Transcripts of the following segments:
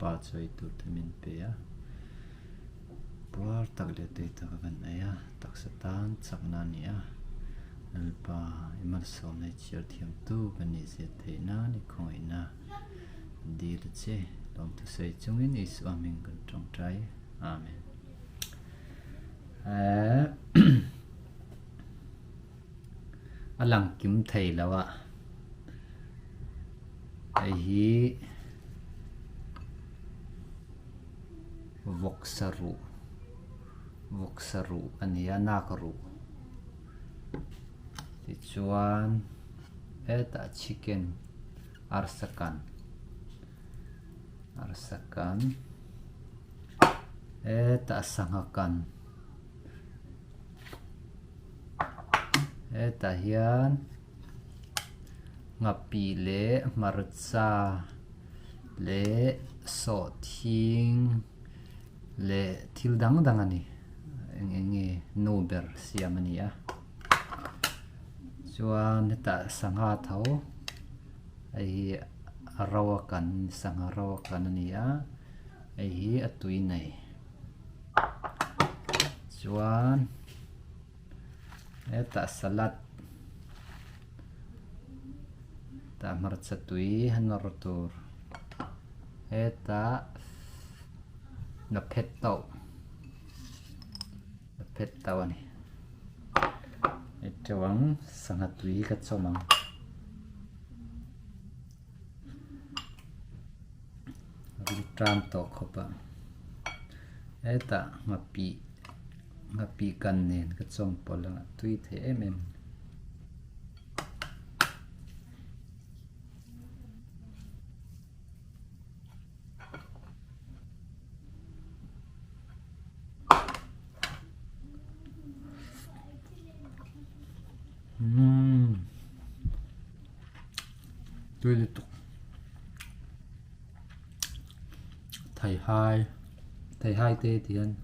pa choi tu tamin pe a por tak le te ta van aya tak satan chakna ni a alpa imal som nei chiar thiam tu kan ni se the na ni khoi na di le che lom tu sei chungin is amin kan trong trai amen alang kim thei lawa ai hi voksaru ania nakaru ti chuan eta chicken arsakan eta sangakan eta hian ngapi le marcha le so thing le thil dang ani enge nober siamani a chuan ta sanga thau ai arawakan sanga rawakan ani a ai hi atui nei chuan eta salad ta marcha tui hanor tur eta na phet tau ani etawang sanga tui ka chomang tram to khopa eta ngapi kan nen ka chom polang tui the em tui le tuk thầy hai tê tiền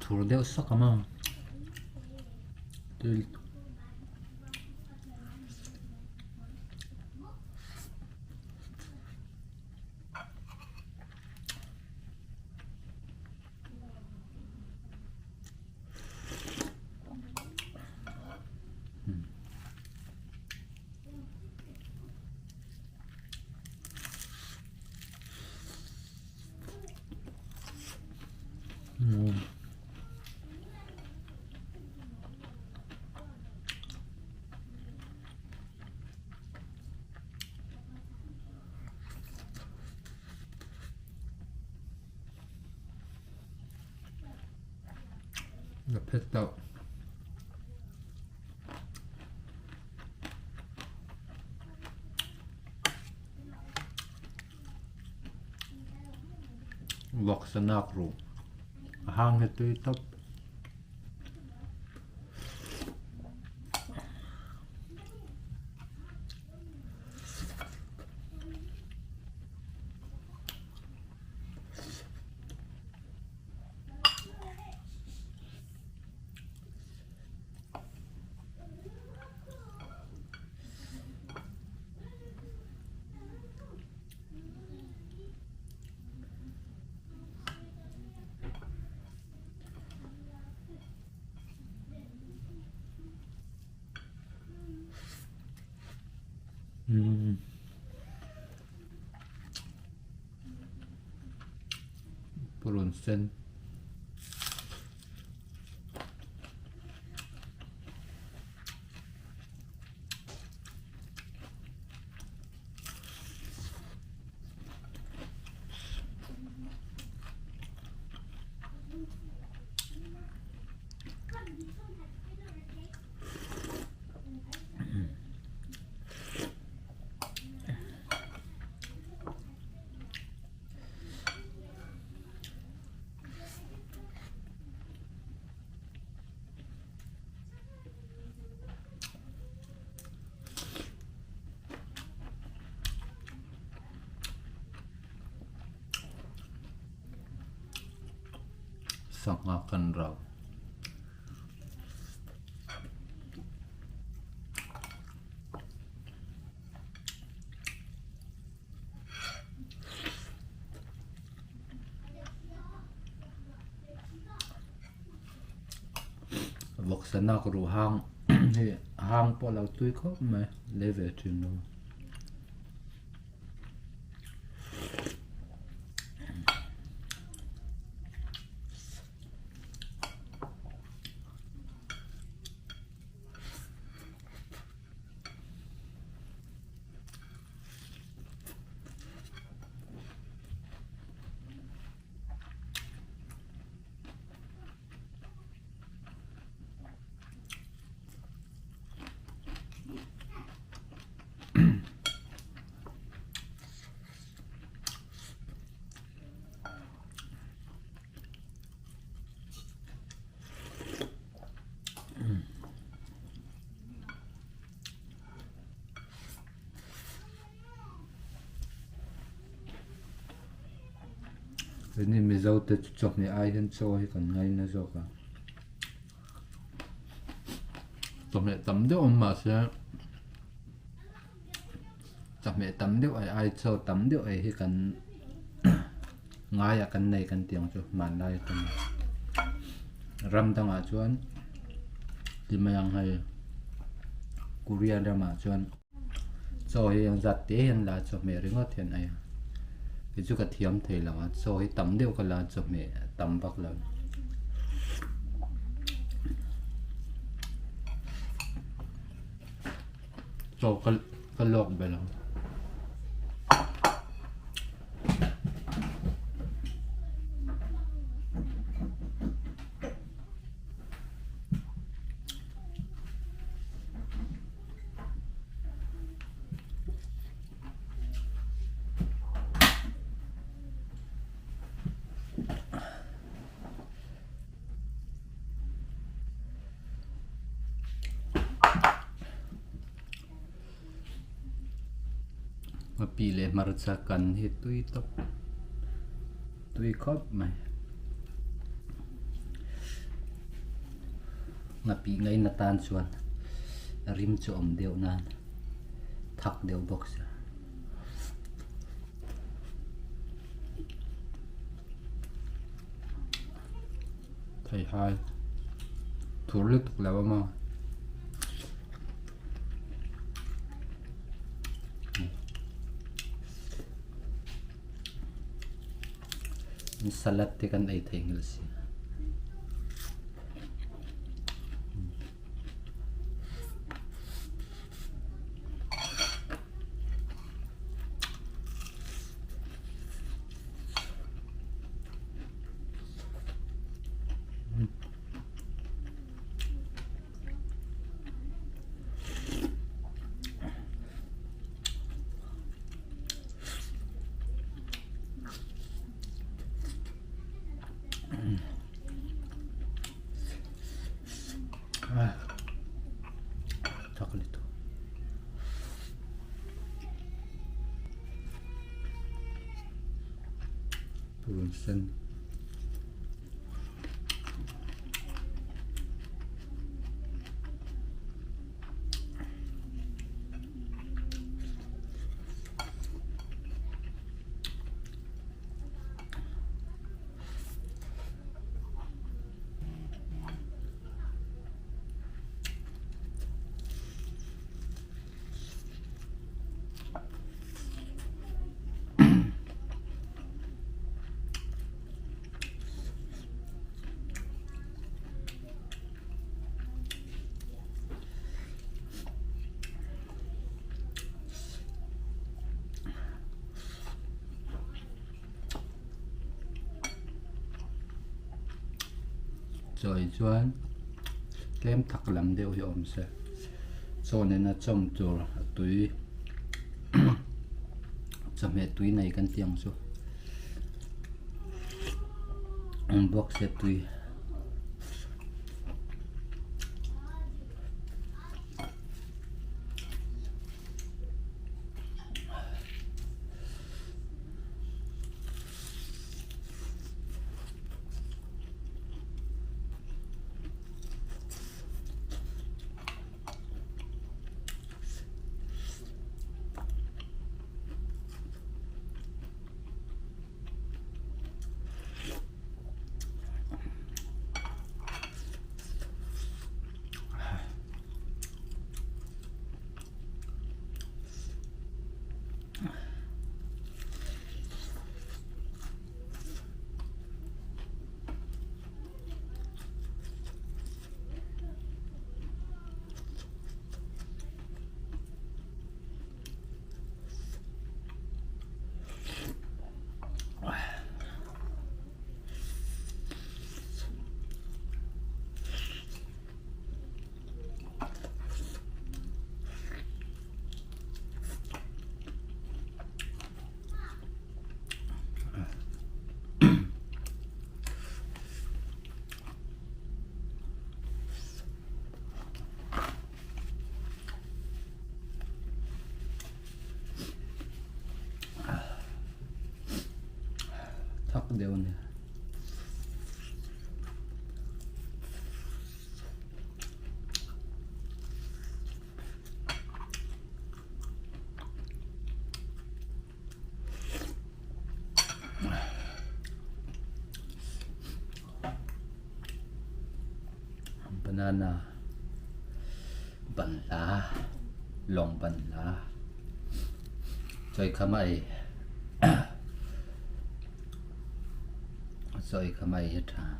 thua đeo sắc mà tui the pit out vok sanak ru hang he tui top purun sen sangakan raw sanak ru hang he hang po lau tui ko me leve trin no ni mi zo te chok ni ai hen cho hi kan ngai na zo ka to me tam de om ma se chak me tam de ai cho tam de ai hi kan ngai ya kan nei kan tiang chu man lai kan ram tang a chuan ti mayang hai Korea da ma chuan cho hi yang zat te hen la cho me ringot hen ai cái chú cái thiam thầy là so hi tắm đều cái là chụp mẹ tắm bạc là so cái lọc về là mà pi le mar cha kan hi tui to tui khop mai nga pi ngai na tan chuan rim chu om deuh nan thak deuh box thầy hai thủ lực là bao mà salad thì kan ai thei ngil si chocolate bùn xanh rồi chuan kem thak lam deuh hi om se so nên là chom tur tui chom he tui nei kan tiang chu box se tui Deu nè. Banana ban lá lòng ban lá chơi khamai chơi khamai hết à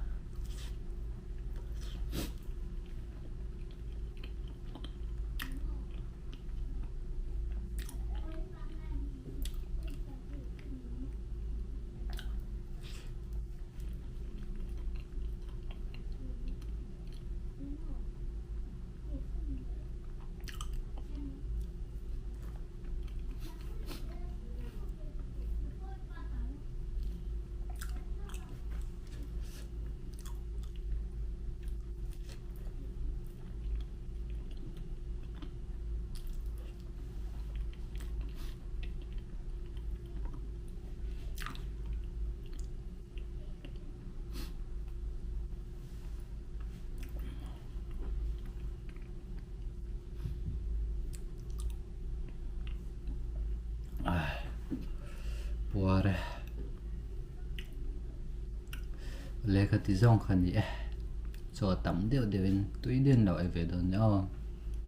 Puare lê cái tí rong khăn gì cho tắm điệu điệu in túi điên đâu ai về đâu nhá